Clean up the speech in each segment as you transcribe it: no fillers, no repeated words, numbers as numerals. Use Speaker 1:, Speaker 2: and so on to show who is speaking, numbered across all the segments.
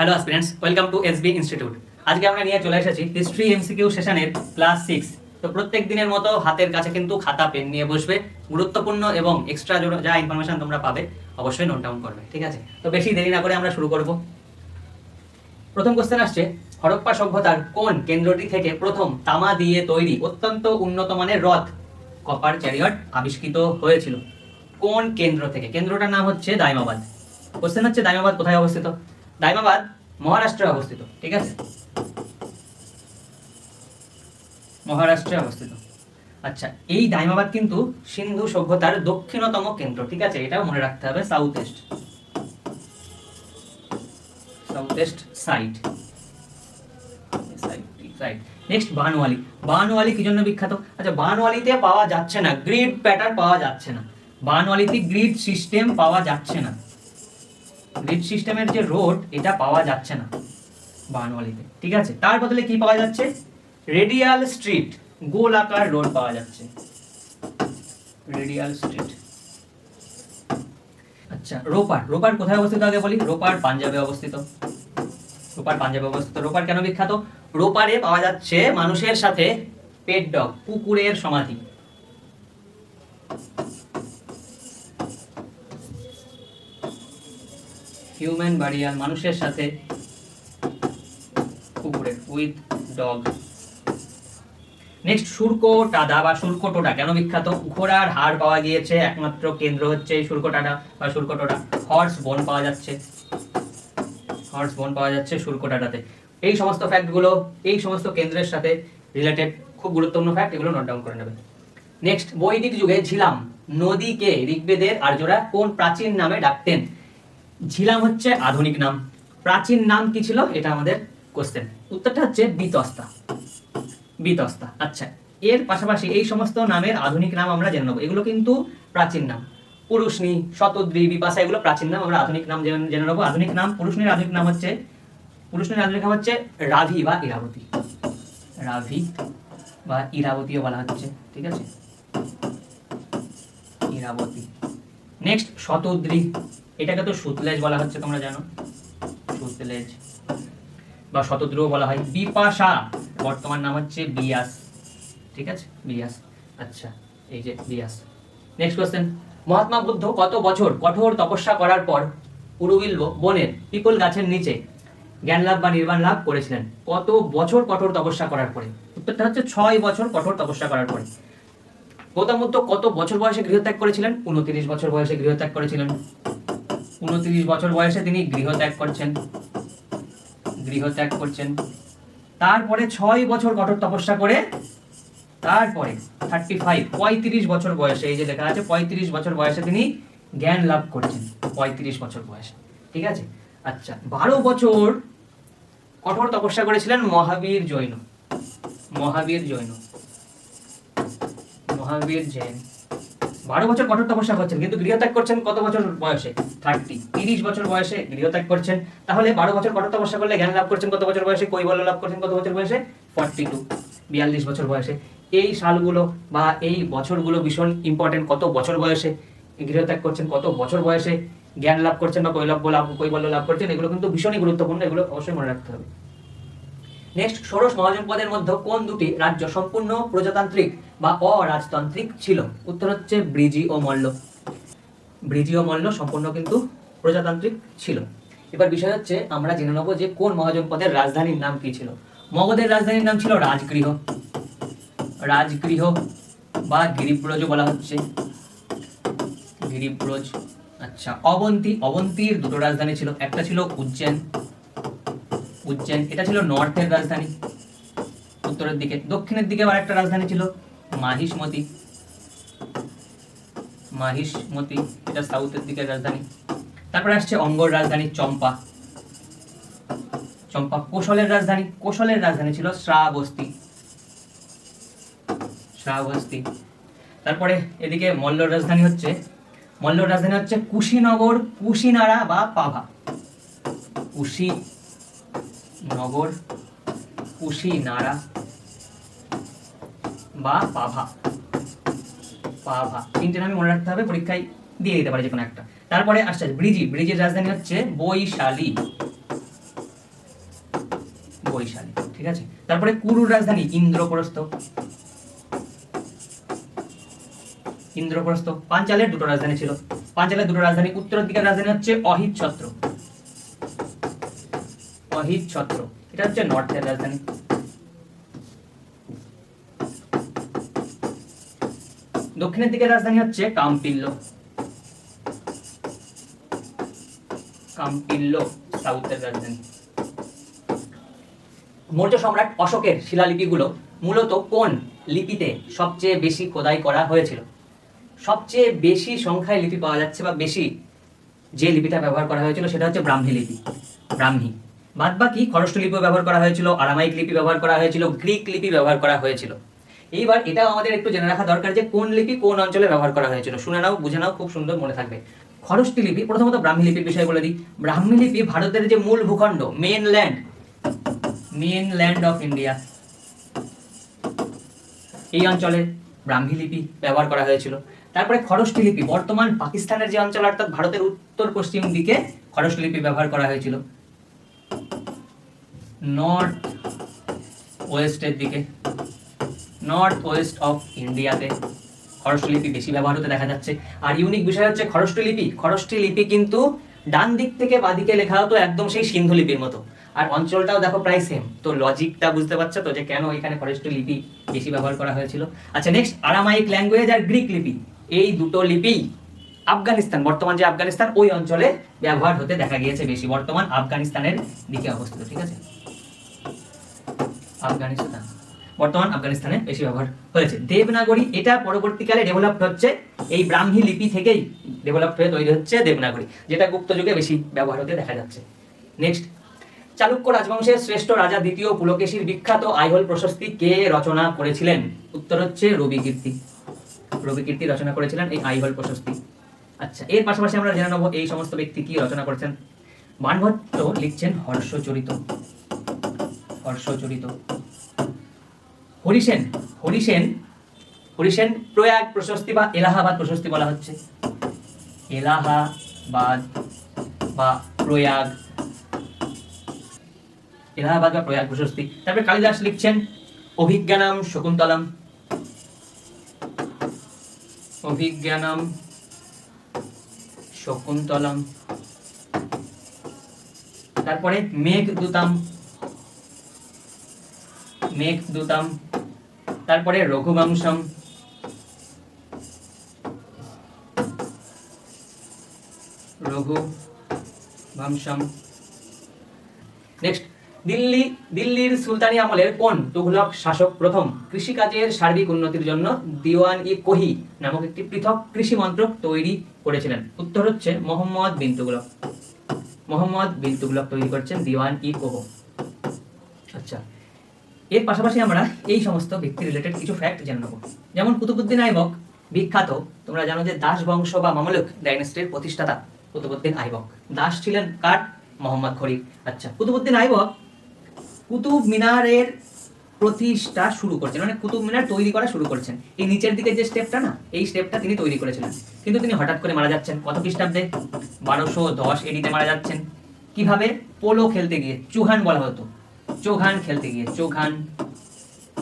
Speaker 1: Hello aspirants, welcome to SB institute. আজকে আমরা নিয়ে চলে এসেছি হিস্ট্রি এমসিকিউ সেশনের ক্লাস 6। তো প্রত্যেক দিনের মতো হাতের কাছে কিন্তু খাতা পেন নিয়ে বসবে। গুরুত্বপূর্ণ এবং এক্সট্রা যা ইনফরমেশন তোমরা পাবে অবশ্যই নোট ডাউন করবে, ঠিক আছে? তো বেশি দেরি না করে আমরা শুরু করব। প্রথম কোশ্চেন আসছে, হরপ্পা সভ্যতার কোন কেন্দ্রটি থেকে প্রথম তামা দিয়ে তৈরি অত্যন্ত উন্নত মানের রথ কপার চ্যারিয়ট আবিষ্কৃত হয়েছিল? কোন কেন্দ্র থেকে? কেন্দ্রটার নাম হচ্ছে দাইমাবাদ। কোশ্চেন হচ্ছে দাইমাবাদ কোথায় অবস্থিত? দাইমাবাদ মহারাষ্ট্রে অবস্থিত, ঠিক আছে? মহারাষ্ট্রে অবস্থিত। আচ্ছা, এই দাইমাবাদ কিন্তু সিন্ধু সভ্যতার দক্ষিণতম কেন্দ্র, ঠিক আছে? এটাও মনে রাখতে হবে, south east side. Next Banawali. Banawali কি জন্য বিখ্যাত? আচ্ছা, বানওয়ালিতে পাওয়া যাচ্ছে না গ্রিড প্যাটার্ন, পাওয়া যাচ্ছে না বানওয়ালিতে, গ্রিড সিস্টেম পাওয়া যাচ্ছে না, গ্রিড সিস্টেমের যে রোড এটা পাওয়া যাচ্ছে না বানওয়ালিতে, ঠিক আছে? তার বদলে কি পাওয়া যাচ্ছে? রেডিয়াল স্ট্রিট, গোলাকার রোড পাওয়া যাচ্ছে, রেডিয়াল স্ট্রিট। আচ্ছা, রোপার। রোপার কোথায় অবস্থিত আগে বলি। রোপার পাঞ্জাবে অবস্থিত। রোপার পাঞ্জাবে অবস্থিত। রোপার কেন বিখ্যাত? রোপারে পাওয়া যাচ্ছে মানুষের সাথে পেট ডগ, কুকুরের সমাধি। হিউম্যান বারিয়াল, মানুষের সাথে কুকুরের, উইথ ডগ। নেক্সট সুরকোটাডা বা সুরকোটোডা কেন বিখ্যাত? ঘোড়ার হাড় পাওয়া গিয়েছে, একমাত্র কেন্দ্র হচ্ছে এই সুরকোটাডা বা সুরকোটোডা। হর্স বোন পাওয়া যাচ্ছে, হর্স বোন পাওয়া যাচ্ছে সুরকোটাডাতে। এই সমস্ত ফ্যাক্টগুলো এই সমস্ত কেন্দ্রের সাথে রিলেটেড, খুব গুরুত্বপূর্ণ ফ্যাক্ট, এগুলো নোট ডাউন করে নেবেন। নেক্সট, বৈদিক যুগে ঝিলাম নদীকে ঋগ্বেদের আর্যরা কোন প্রাচীন নামে ডাকতেন? ঝিলাম হচ্ছে আধুনিক নাম, প্রাচীন নাম কি ছিল এটা আমাদের কোশ্চেন। উত্তরটা হচ্ছে বিতস্তা, বিতস্তা। আচ্ছা, এর পাশাপাশি এই সমস্ত নামের আধুনিক নাম আমরা জেনে নেব। এগুলো কিন্তু প্রাচীন নাম। পুরুষনি, শতদ্রী, বিপাশা, এগুলো প্রাচীন নাম, আমরা আধুনিক নাম জেনে নেব। আধুনিক নাম, পুরুষনির আধুনিক নাম হচ্ছে রাভি বা ইরাবতী, রাভি বা ইরাবতীও বলা হচ্ছে, ঠিক আছে? ইরাবতী। নেক্সট, শতদ্রী, এটাকে তো সুতলেজ বলা হচ্ছে, তোমরা জানো, সুতলেজ বা শতদ্রুও বলা হয়। বিপাশা, বর্তমান নাম হচ্ছে বিয়াস, ঠিক আছে? বিয়াস। আচ্ছা, এই যে বিয়াস। নেক্সট কোশ্চেন, মহাত্মা বুদ্ধ কত বছর কঠোর তপস্যা করার পর উরুবিল বনের পিপল গাছের নিচে জ্ঞান লাভ বা নির্বাণ লাভ করেছিলেন? কত বছর কঠোর তপস্যা করার পরে? উত্তরটা হচ্ছে 6 বছর কঠোর তপস্যা করার পরে। গৌতম বুদ্ধ কত বছর বয়সে গৃহত্যাগ করেছিলেন? 29 বছর বয়সে গৃহত্যাগ করেছিলেন। 29 বছর বয়সে তিনি গৃহত্যাগ করছেন। তারপরে 6 বছর কঠোর তপস্যা করে তারপরে 35 বছর বয়সে, এই যে লেখা আছে 35 বছর বয়সে তিনি জ্ঞান লাভ করছেন, 35 বছর বয়সে, ঠিক আছে? আচ্ছা, 12 বছর কঠোর তপস্যা করেছিলেন মহাবীর জৈন। 12 বছর কঠোর তপস্যা করছেন, কিন্তু গৃহত্যাগ করছেন কত বছর বয়সে? 30 বছর বয়সে গৃহত্যাগ করছেন। তাহলে 12 বছর কঠোর তপস্যা করলে জ্ঞান লাভ করছেন কত বছর বয়সে? কৈবল্য লাভ করছেন কত বছর বয়সে? 42 বছর বয়সে। এই সালগুলো বা এই বছরগুলো ভীষণ ইম্পর্টেন্ট। কত বছর বয়সে গৃহত্যাগ করছেন, কত বছর বয়সে জ্ঞান লাভ করছেন বা কৈবল্য লাভ করছেন, এগুলো কিন্তু ভীষণই গুরুত্বপূর্ণ, এগুলো অবশ্যই মনে রাখতে হবে। নেক্সট, ষোড়শ মহাজনপদের মধ্যে কোন দুটি রাজ্য সম্পূর্ণ প্রজাতান্ত্রিক বা অরাজতান্ত্রিক ছিল? উত্তর হচ্ছে ব্রিজি ও মল্ল। ব্রিজি ও মল্ল সম্পূর্ণ কিন্তু প্রজাতান্ত্রিক ছিল। এবার বিষয় হচ্ছে আমরা জেনে নেব যে কোন মহাজনপদের রাজধানীর নাম কি ছিল। মগধের রাজধানীর নাম ছিল রাজগৃহ বা গিরিব্রজ বলা হচ্ছে, গিরিব্রজ। আচ্ছা, অবন্তীর দুটো রাজধানী ছিল, একটা ছিল উজ্জৈন, এটা ছিল নর্থের রাজধানী উত্তরের দিকে। দক্ষিণের দিকে আবার একটা রাজধানী ছিল মাহিষ্মতি, এটা সাউথের দিকের রাজধানী। তারপরে আসছে অঙ্গর রাজধানী চম্পা। কোশলের রাজধানী ছিল শ্রাবস্তি। তারপরে এদিকে মল্লর রাজধানী হচ্ছে কুশীনগর, কুশিনারা বা পাভা। কুশিনারা বা পাভা। তিনটে নামই মনে রাখতে হবে, পরীক্ষায় দিয়ে দিতে পারে যে কোনো একটা। তারপরে আসছে ব্রিজির রাজধানী হচ্ছে বৈশালী। বৈশালী, ঠিক আছে। তারপরে কুরুর রাজধানী ইন্দ্রপ্রস্থ। ইন্দ্রপ্রস্থ। পাঞ্চালের দুটো রাজধানী ছিল। পাঞ্চালের দুটো রাজধানী, উত্তরের দিকের রাজধানী হচ্ছে অহিচ্ছত্র। অহিচ্ছত্র এটা হচ্ছে নর্থের রাজধানী। দক্ষিণের দিকের রাজধানী হচ্ছে কাম্পিল্য। কাম্পিল্য সাউথের রাজধানী। মৌর্য সম্রাট অশোকের শিলালিপিগুলো মূলত কোন লিপিতে সবচেয়ে বেশি খোদাই করা হয়েছিল? সবচেয়ে বেশি সংখ্যায় লিপি পাওয়া যাচ্ছে বা বেশি যে লিপিটা ব্যবহার করা হয়েছিল সেটা হচ্ছে ব্রাহ্মী লিপি। ব্রাহ্মী। বাদ বাকি খরষ্ট লিপিও ব্যবহার করা হয়েছিল, আরামাইক লিপি ব্যবহার করা হয়েছিল, গ্রিক লিপি ব্যবহার করা হয়েছিল। এইবার এটাও আমাদের একটু জেনে রাখা দরকার যে কোন লিপি কোন অঞ্চলে ব্যবহার করা হয়েছিল। শুনে নাও, বুঝে নাও, খুব সুন্দর মনে থাকবে। খরষ্টি লিপি, প্রথমত ব্রাহ্মী লিপির বিষয় বলে দিই। ব্রাহ্মী লিপি ভারতের যে মূল ভূখণ্ড, মেনল্যান্ড অফ ইন্ডিয়া, এই অঞ্চলে ব্রাহ্মী লিপি ব্যবহার করা হয়েছিল। তারপরে খরষ্টি লিপি বর্তমান পাকিস্তানের যে অঞ্চল অর্থাৎ ভারতের উত্তর পশ্চিম দিকে খরষ্টি লিপি ব্যবহার করা হয়েছিল। নর্থ ওয়েস্টের দিকে, নর্থ ওয়েস্ট অফ ইন্ডিয়াতে খরষ্টি লিপি বেশি ব্যবহার হতে দেখা যাচ্ছে। আর ইউনিক বিষয় হচ্ছে খরষ্টি লিপি। খরষ্টি লিপি কিন্তু ডান দিক থেকে বাঁদিকে লেখা হতো একদম সেই সিন্ধু লিপির মতো, আর অঞ্চলটাও দেখো প্রায় সেম। তো লজিকটা বুঝতে পারছো তো যে কেন এখানে খরষ্টি লিপি বেশি ব্যবহার করা হয়েছিল। আচ্ছা, নেক্সট আরামাইক ল্যাঙ্গুয়েজ আর গ্রিক লিপি, এই দুটো লিপি আফগানিস্তান, বর্তমান যে আফগানিস্তান ওই অঞ্চলে ব্যবহার হতে দেখা গিয়েছে বেশি। বর্তমান আফগানিস্তানের দিকে অবস্থিত, ঠিক আছে। আফগানিস্তান, বর্তমান আফগানিস্তানে বেশি ব্যবহার হয়েছে। দেবনাগরী, এটা পরবর্তীকালে ডেভেলপড হচ্ছে এই ব্রাহ্মী লিপি থেকেই ডেভেলপড হয়ে তৈরি হচ্ছে দেবনাগরী, যেটা গুপ্ত যুগে বেশি ব্যবহার হতে দেখা যাচ্ছে। নেক্সট, চালুক্য রাজবংশের শ্রেষ্ঠ রাজা দ্বিতীয় পুলকেশীর বিখ্যাত আইহোল প্রশস্তি কে রচনা করেছিলেন? উত্তর হচ্ছে রবিকীর্তি। রবিকীর্তি রচনা করেছিলেন এই আইহোল প্রশস্তি। আচ্ছা, এর পাশাপাশি আমরা জেনে নেব এই সমস্ত ব্যক্তি কি রচনা করেছেন। বাণভট্ট লিখছেন হর্ষচরিত। হর্ষচরিত। হরিসেন, হরিসেন, হরিসেন প্রয়াগ প্রশস্তি বা এলাহাবাদ প্রশস্তি বলা হচ্ছে। এলাহাবাদ বা প্রয়াগ, এলাহাবাদ বা প্রয়াগ প্রশস্তি। তারপরে কালিদাস লিখছেন অভিজ্ঞানম শকুন্তলম। অভিজ্ঞানম শকুন্তলম। তারপরে মেঘদূতম, মেঘদূতম। তারপরে রঘুবংশম, রঘুবংশম। নেক্সট, দিল্লির সুলতানি আমলের কোন তুঘলক শাসক প্রথম কৃষিকাজের সার্বিক উন্নতির জন্য দিওয়ান-ই-কোহি নামক একটি পৃথক কৃষি মন্ত্রক তৈরি করেছিলেন? উত্তর হচ্ছে মোহাম্মদ বিন তুগলক। মোহাম্মদ বিন তুগলক তৈরি করেছেন দিওয়ান-ই-কোহ। আচ্ছা, এর পাশাপাশি আমরা এই সমস্ত ব্যক্তি রিলেটেড কিছু ফ্যাক্ট জেনে নেব। যেমন কুতুবউদ্দিন আইবক বিখ্যাত, তোমরা জানো যে দাস বংশ বা মামলুক ডাইনেস্টির প্রতিষ্ঠাতা কুতুবউদ্দিন আইবক। দাস ছিলেন কার? মোহাম্মদ ঘুরির। আচ্ছা, কুতুবউদ্দিন আইবক কুতুব মিনারের প্রতিষ্ঠা শুরু করছেন, মানে কুতুব মিনার তৈরি করা শুরু করছেন। এই নিচের দিকে যে স্টেপটা না, এই স্টেপটা তিনি তৈরি করেছিলেন, কিন্তু তিনি হঠাৎ করে মারা যাচ্ছেন। কত খ্রিস্টাব্দে? 1210 এডিতে মারা যাচ্ছেন। কিভাবে? পোলো খেলতে গিয়ে। চৌহান বলা হতো, চৌহান খেলতে গিয়ে। চৌহান,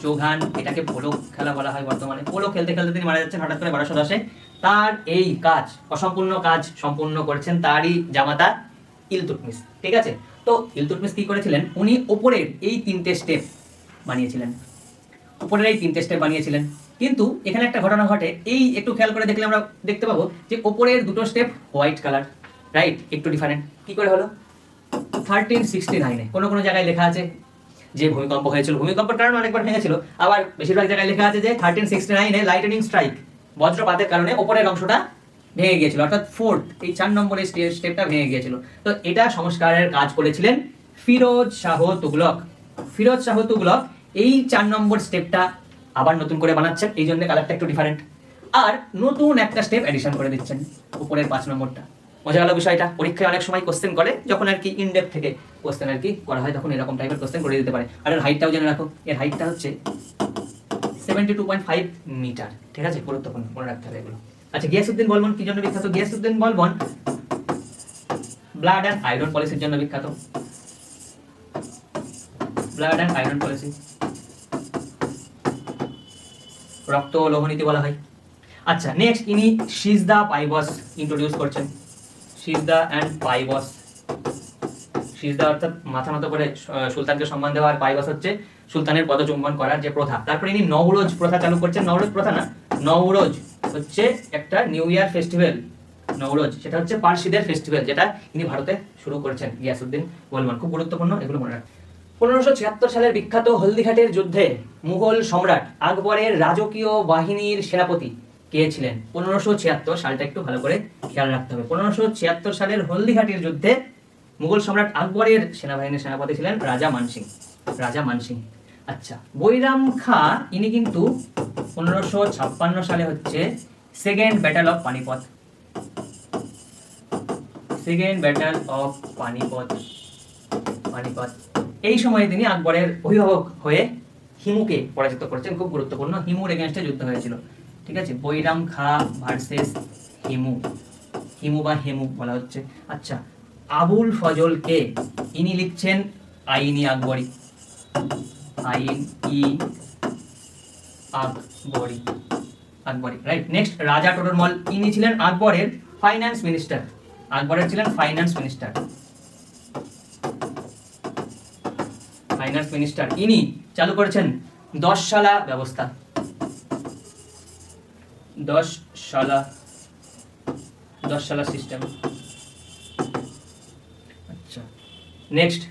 Speaker 1: চৌহান, এটাকে পোলো খেলা বলা হয় বর্তমানে। পোলো খেলতে খেলতে তিনি মারা যাচ্ছেন হঠাৎ করে 1210-এ। তার এই কাজ, অসম্পূর্ণ কাজ সম্পূর্ণ করেছেন তারই জামাতা ইলতুৎমিশ, ঠিক আছে। তো ইলতুৎমিশ কি করেছিলেন? উনি উপরের এই তিনটে স্টেপ বানিয়েছিলেন, উপরের এই তিনটে স্টেপ বানিয়েছিলেন। কিন্তু এখানে একটা ঘটনা ঘটে, এই একটু খেয়াল করে দেখলে আমরা দেখতে পাবো যে উপরের দুটো স্টেপ হোয়াইট কালার, রাইট? একটু ডিফারেন্ট। কি করে হলো? 1369-এ কোনো কোনো জায়গায় লেখা আছে যে ভূমিকম্প হয়েছিল, ভূমিকম্পের কারণে অনেকবার ভেঙেছিল। আবার বেশিরভাগ জায়গায় লেখা আছে যে 1369-এ লাইটনিং স্ট্রাইক, বজ্রপাতের কারণে উপরের অংশটা ভেঙে গিয়েছিল, অর্থাৎ ফোর্থ, এই 4 নম্বরের স্টেপটা ভেঙে গিয়েছিল। তো এটা সংস্কারের কাজ করেছিলেন ফিরোজ শাহ তুগলক। ফিরোজ শাহ তুগলক এই 4 নম্বর স্টেপটা আবার নতুন করে বানাচ্ছেন, এই জন্য কালারটা একটু ডিফারেন্ট। আর নতুন একটা স্টেপ এডিশন করে দিচ্ছেন উপরের 5 নম্বরটা। মজা গেল বিষয়টা। পরীক্ষায় অনেক সময় কোশ্চেন করে, যখন আর কি ইনডেপথ থেকে কোশ্চেন আর কি করা হয়, তখন এরকম টাইপের কোশ্চেন করে দিতে পারে। আর এর হাইটটাও জেনে রাখো, এর হাইটটা হচ্ছে 72.5 মিটার, ঠিক আছে? গুরুত্বপূর্ণ, মনে রাখতে হবে এগুলো। আচ্ছা, গিয়াসউদ্দিন বলবন কি জন্য বিখ্যাত? Giasuddin Balban blood and iron পলিসির জন্য বিখ্যাত। ব্লাড অ্যান্ড আয়রন পলিসি, রক্ত ও লৌহ নীতি বলা হয়। আচ্ছা, নেক্সট ইনি সিজদা পাইবস ইন্ট্রোডিউস করছেন। সিজদা অ্যান্ড পাইবস, সিজদা অর্থাৎ মাথা নত করে সুলতানকে সম্মান দেওয়া, আর পাইবস হচ্ছে সুলতানের পদচুম্বন করার যে প্রথা। তারপরে ইনি নওরোজ প্রথা চালু করছেন। নওরোজ প্রথা না, নওরোজ হচ্ছে একটা নিউ ইয়ার ফেস্টিভ্যাল। নওরোজ সেটা হচ্ছে পার্সিদের ফেস্টিভ্যাল, যেটা ইনি ভারতে শুরু করেছেন, গিয়াসউদ্দিন বলবান। খুব গুরুত্বপূর্ণ, এগুলো মনে রাখবেন। 1576 সালের বিখ্যাত হলদিঘাটের যুদ্ধে মুঘল সম্রাট আকবরের রাজকীয় বাহিনীর সেনাপতি কে ছিলেন? 1576 সালটা একটু ভালো করে খেয়াল রাখতে হবে। 1576 সালের হলদিঘাটের যুদ্ধে মুঘল সম্রাট আকবরের সেনাবাহিনীর সেনাপতি ছিলেন রাজা মানসিং। রাজা মানসিং। আচ্ছা, বৈরাম খাঁ ইনি কিন্তু 1556 সালে হচ্ছে second battle of Panipat. Second battle of Panipat, Panipat এই সময়ে তিনি আকবরের অভিভাবক হয়ে হিমুকে পরাজিত করেছেন। খুব গুরুত্বপূর্ণ, হিমুর এগেনস্টে যুদ্ধ হয়েছিল। ঠিক আছে, বৈরাম খাঁ ভার্সেস হিমু, হিমু বা হেমু বলা হচ্ছে। আচ্ছা, আবুল ফজল কে ইনি লিখছেন আইনি আকবরী, আইন ই আকবরী, আকবরী, রাইট। নেক্সট রাজা টোডরমল ইনি ছিলেন আকবরের ফাইন্যান্স মিনিস্টার। আকবরের ছিলেন ফাইন্যান্স মিনিস্টার, ফাইন্যান্স মিনিস্টার। ইনি চালু করেছেন 10 শালা ব্যবস্থা, 10 শালা সিস্টেম। আচ্ছা, নেক্সট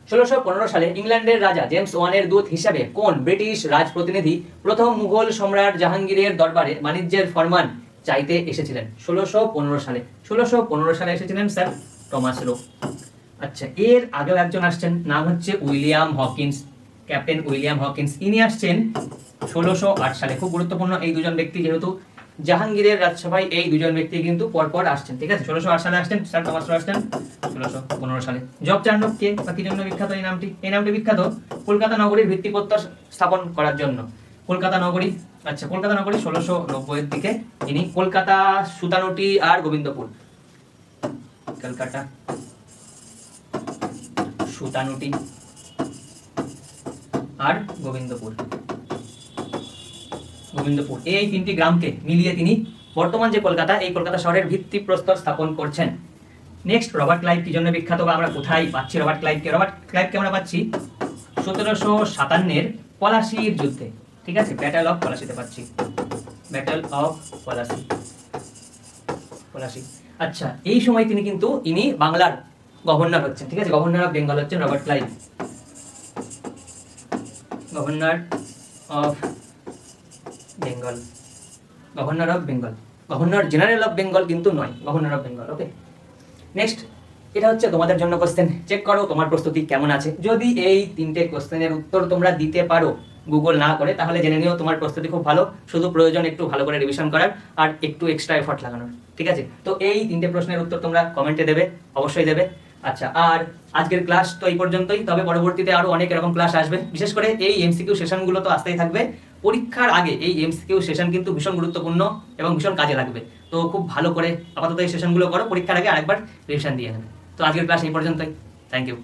Speaker 1: 1615 সালে ইংল্যান্ডের রাজা জেমস ওয়ানের দূত হিসাবে কোন ব্রিটিশ রাজপ্রতিনিধি প্রথম মুঘল সম্রাট জাহাঙ্গীরের দরবারে বাণিজ্যের ফরমান চাইতে এসেছিলেন? 1615 সালে, 1615 সালে এসেছিলেন স্যার টমাস লো। আচ্ছা, এর আগেও একজন আসছেন, নাম হচ্ছে William Hawkins, captain William Hawkins. ইনি আসছেন 1608 সালে। খুব গুরুত্বপূর্ণ এই দুজন ব্যক্তি, যেহেতু জাহাঙ্গীরের রাজসভায় এই দুজন ব্যক্তি কিন্তু পরপর আসছেন। ঠিক আছে, 1608 সালে আসছেন স্যার টমাস লো, আসছেন 1615 সালে। জব চার্নক কে বা কি জন্য বিখ্যাত এই নামটি? এই নামটি বিখ্যাত কলকাতা নগরীর ভিত্তিপ্রস্তর স্থাপন করার জন্য। কলকাতা নগরী, আচ্ছা কলকাতা নগরী 1690 এর দিকে ইনি কলকাতা, সুতানুটি আর গোবিন্দপুর, কলকাতা, সুতানুটি আর গোবিন্দপুর, গোবিন্দপুর এই তিনটি গ্রামকে মিলিয়ে তিনি বর্তমান যে কলকাতা, এই কলকাতা শহরের ভিত্তিপ্রস্তর স্থাপন করছেন। নেক্সট রবার্ট ক্লাইভ কি জন্য বিখ্যাত বা আমরা কোথায় পাচ্ছি রবার্ট ক্লাইভকে? রবার্ট ক্লাইভকে আমরা পাচ্ছি 1757 পলাশির যুদ্ধে। ঠিক আছে, ব্যাটল অফ পলাশিতে পাচ্ছি, ব্যাটল অফ পলাশি, পলাশি। আচ্ছা, এই সময় তিনি কিন্তু ইনি বাংলার গভর্নর হচ্ছেন। ঠিক আছে, গভর্নর অফ বেঙ্গল হচ্ছেন Robert Clive, governor of Bengal, governor of Bengal, governor general of Bengal কিন্তু নয়, governor of Bengal. Okay, next এটা হচ্ছে তোমাদের জন্য কোশ্চেন। চেক করো তোমার প্রস্তুতি কেমন আছে। যদি এই তিনটে কোশ্চেনের উত্তর তোমরা দিতে পারো গুগল না করে, তাহলে জেনে নিও তোমার প্রস্তুতি খুব ভালো। শুধু প্রয়োজন একটু ভালো করে রিভিশন করার আর একটু এক্সট্রা এফর্ট লাগানোর। ঠিক আছে, তো এই তিনটে প্রশ্নের উত্তর তোমরা কমেন্টে দেবে, অবশ্যই দেবে। আচ্ছা, আর আজকের ক্লাস তো এই পর্যন্তই, তবে পরবর্তীতে আরো অনেক এরকম ক্লাস আসবে। বিশেষ করে এই এমসিকিউ সেশনগুলো তো আসতেই থাকবে। পরীক্ষার আগে এই এমসিকিউ সেশন কিন্তু ভীষণ গুরুত্বপূর্ণ এবং ভীষণ কাজে লাগবে। তো খুব ভালো করে আপাতত এই সেশনগুলো করো, পরীক্ষার আগে আরেকবার রিভিশন দিয়ে নেবে। তো আজকের ক্লাস এই পর্যন্তই, থ্যাংক ইউ।